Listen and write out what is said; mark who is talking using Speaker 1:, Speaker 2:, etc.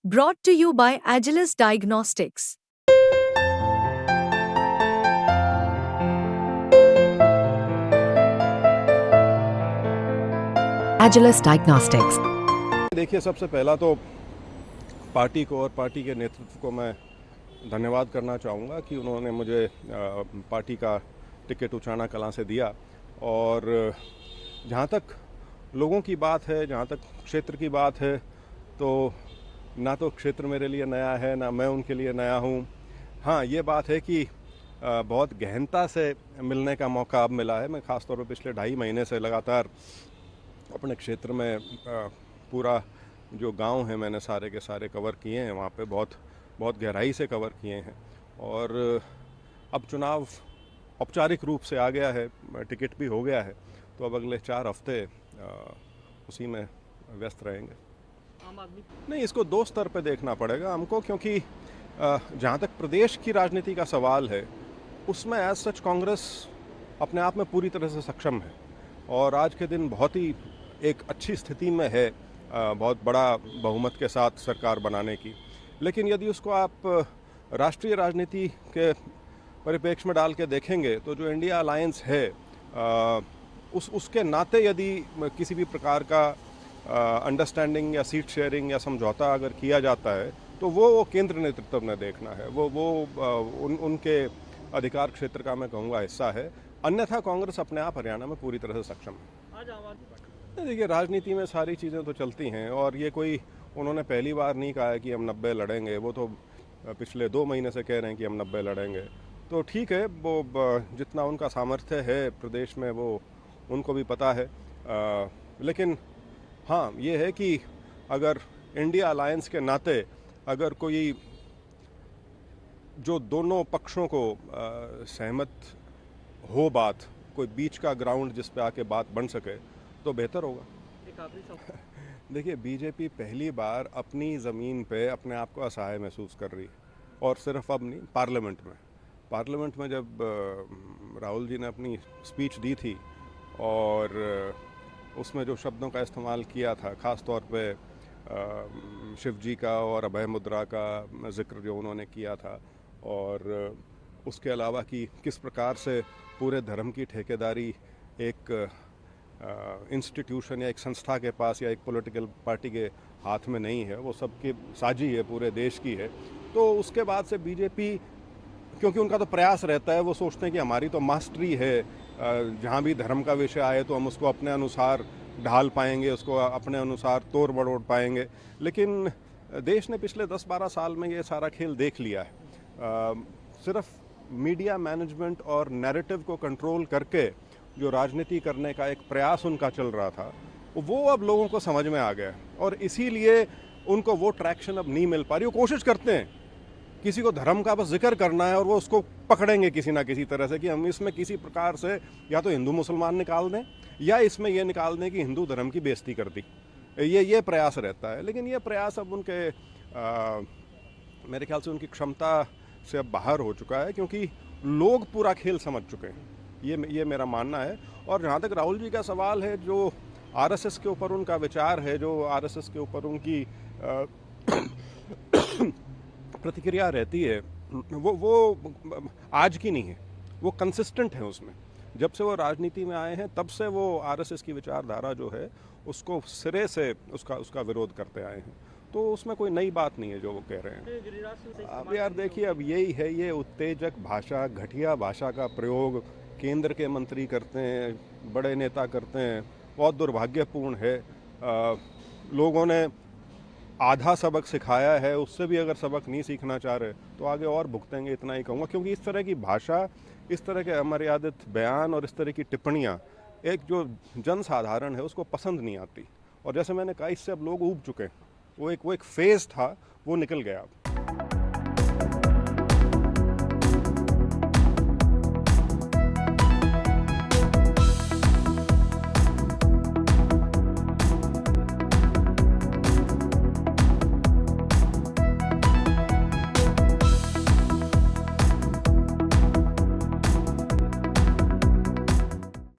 Speaker 1: Brought to you by Agilus Diagnostics.
Speaker 2: Agilus Diagnostics.
Speaker 3: देखिए, सबसे पहला तो पार्टी को और पार्टी के नेतृत्व को मैं धन्यवाद करना चाहूँगा कि उन्होंने मुझे पार्टी का टिकट उचाना कलां से दिया। और जहाँ तक लोगों की बात है, जहाँ तक क्षेत्र की बात है, तो ना तो क्षेत्र मेरे लिए नया है, ना मैं उनके लिए नया हूँ। हाँ, ये बात है कि बहुत गहनता से मिलने का मौका अब मिला है। मैं ख़ासतौर पर पिछले 2.5 महीने से लगातार अपने क्षेत्र में पूरा जो गांव है मैंने सारे के सारे कवर किए हैं, वहाँ पे बहुत बहुत गहराई से कवर किए हैं। और अब चुनाव औपचारिक रूप से आ गया है, टिकट भी हो गया है, तो अब अगले 4 हफ्ते उसी में व्यस्त रहेंगे। नहीं, इसको 2 स्तर पे देखना पड़ेगा हमको, क्योंकि जहाँ तक प्रदेश की राजनीति का सवाल है, उसमें एज सच कांग्रेस अपने आप में पूरी तरह से सक्षम है और आज के दिन बहुत ही एक अच्छी स्थिति में है बहुत बड़ा बहुमत के साथ सरकार बनाने की। लेकिन यदि उसको आप राष्ट्रीय राजनीति के परिप्रेक्ष्य में डाल के देखेंगे, तो जो इंडिया अलायंस है उसके नाते यदि किसी भी प्रकार का अंडरस्टैंडिंग या सीट शेयरिंग या समझौता अगर किया जाता है, तो वो केंद्र नेतृत्व ने देखना है। उनके अधिकार क्षेत्र का मैं कहूँगा हिस्सा है। अन्यथा कांग्रेस अपने आप हरियाणा में पूरी तरह से सक्षम है। देखिए, राजनीति में सारी चीज़ें तो चलती हैं और ये कोई उन्होंने पहली बार नहीं कहा है कि हम 90 लड़ेंगे। वो तो पिछले 2 महीने से कह रहे हैं कि हम 90 लड़ेंगे। तो ठीक है, वो जितना उनका सामर्थ्य है प्रदेश में वो उनको भी पता है। लेकिन हाँ, ये है कि अगर इंडिया अलायंस के नाते अगर कोई जो दोनों पक्षों को सहमत हो बात, कोई बीच का ग्राउंड जिस पे आके बात बन सके, तो बेहतर होगा। एक आखिरी सवाल देखिए, बीजेपी पहली बार अपनी ज़मीन पे अपने आप को असहाय महसूस कर रही है, और सिर्फ अब नहीं, पार्लियामेंट में जब राहुल जी ने अपनी स्पीच दी थी और उसमें जो शब्दों का इस्तेमाल किया था, ख़ास तौर पे शिव जी का और अभय मुद्रा का जिक्र जो उन्होंने किया था, और उसके अलावा कि किस प्रकार से पूरे धर्म की ठेकेदारी एक इंस्टीट्यूशन या एक संस्था के पास या एक पॉलिटिकल पार्टी के हाथ में नहीं है, वो सबकी साझी है, पूरे देश की है। तो उसके बाद से बीजेपी, क्योंकि उनका तो प्रयास रहता है, वो सोचते हैं कि हमारी तो मास्टरी है, जहाँ भी धर्म का विषय आए तो हम उसको अपने अनुसार ढाल पाएंगे, उसको अपने अनुसार तोड़ मरोड़ पाएंगे। लेकिन देश ने पिछले 10-12 साल में ये सारा खेल देख लिया है। सिर्फ मीडिया मैनेजमेंट और नैरेटिव को कंट्रोल करके जो राजनीति करने का एक प्रयास उनका चल रहा था, वो अब लोगों को समझ में आ गया और इसीलिए उनको वो ट्रैक्शन अब नहीं मिल पा रही। वो कोशिश करते हैं, किसी को धर्म का बस जिक्र करना है और वो उसको पकड़ेंगे किसी ना किसी तरह से कि हम इसमें किसी प्रकार से या तो हिंदू मुसलमान निकाल दें या इसमें ये निकाल दें कि हिंदू धर्म की बेइज्जती कर दी। ये प्रयास रहता है। लेकिन ये प्रयास अब उनके मेरे ख्याल से उनकी क्षमता से अब बाहर हो चुका है, क्योंकि लोग पूरा खेल समझ चुके हैं। ये मेरा मानना है। और जहाँ तक राहुल जी का सवाल है, जो आरएसएस के ऊपर उनका विचार है, जो आरएसएस के ऊपर उनकी प्रतिक्रिया रहती है, वो आज की नहीं है, वो कंसिस्टेंट है उसमें। जब से वो राजनीति में आए हैं तब से वो आरएसएस की विचारधारा जो है उसको सिरे से उसका विरोध करते आए हैं। तो उसमें कोई नई बात नहीं है जो वो कह रहे हैं। अब यार देखिए, अब यही है, ये उत्तेजक भाषा, घटिया भाषा का प्रयोग केंद्र के मंत्री करते हैं, बड़े नेता करते हैं, बहुत दुर्भाग्यपूर्ण है। लोगों ने आधा सबक सिखाया है, उससे भी अगर सबक नहीं सीखना चाह रहे तो आगे और भुगतेंगे, इतना ही कहूँगा। क्योंकि इस तरह की भाषा, इस तरह के अमर्यादित बयान और इस तरह की टिप्पणियाँ एक जो जन साधारण है उसको पसंद नहीं आती। और जैसे मैंने कहा, इससे अब लोग ऊब चुके हैं। वो एक फेज़ था, वो निकल गया अब।